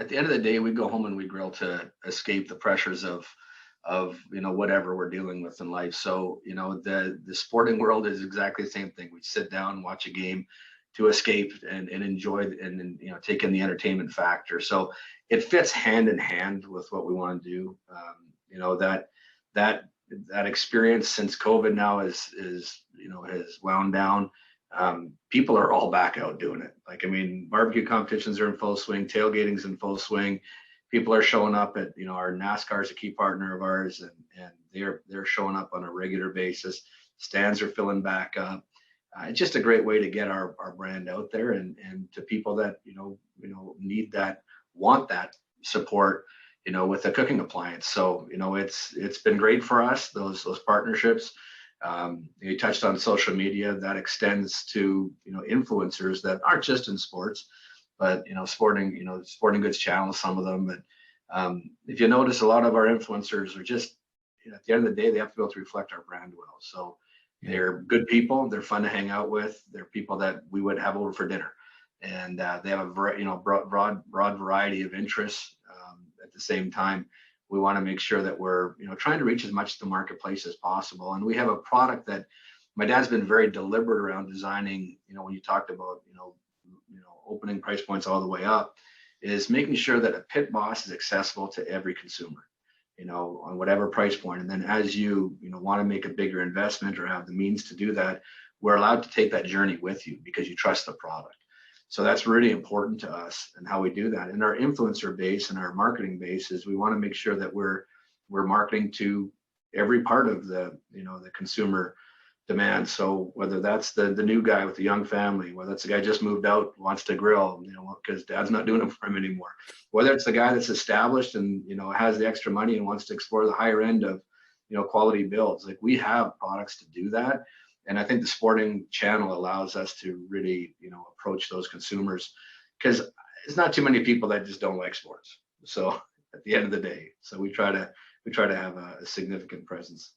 at the end of the day, we go home and we grill to escape the pressures of whatever we're dealing with in life. So the sporting world is exactly the same thing. We sit down, watch a game to escape and enjoy and take in the entertainment factor. So it fits hand in hand with what we want to do. That that experience since COVID now has wound down. People are all back out doing it. Like, I mean, barbecue competitions are in full swing, tailgating's in full swing. People are showing up at, our NASCAR is a key partner of ours, and they're showing up on a regular basis. Stands are filling back up. It's just a great way to get our brand out there and to people that need that, want that support, with a cooking appliance. So it's been great for us, those partnerships. You touched on social media. That extends to influencers that aren't just in sports, but sporting goods channels, some of them. But if you notice, a lot of our influencers are just, at the end of the day, they have to be able to reflect our brand well. So they're good people. They're fun to hang out with. They're people that we would have over for dinner, and they have a broad variety of interests. At the same time, we want to make sure that we're trying to reach as much of the marketplace as possible. And we have a product that my dad's been very deliberate around designing. When you talked about opening price points all the way up, is making sure that a pit boss is accessible to every consumer, on whatever price point. And then as you want to make a bigger investment or have the means to do that, we're allowed to take that journey with you because you trust the product. So that's really important to us, and how we do that. And our influencer base and our marketing base is, we want to make sure that we're marketing to every part of the consumer demand. So whether that's the new guy with the young family, whether it's the guy just moved out, wants to grill, because dad's not doing it for him anymore, whether it's the guy that's established and has the extra money and wants to explore the higher end of quality builds. Like, we have products to do that. And I think the sporting channel allows us to really approach those consumers, because it's not too many people that just don't like sports. So at the end of the day, so we try to have a significant presence.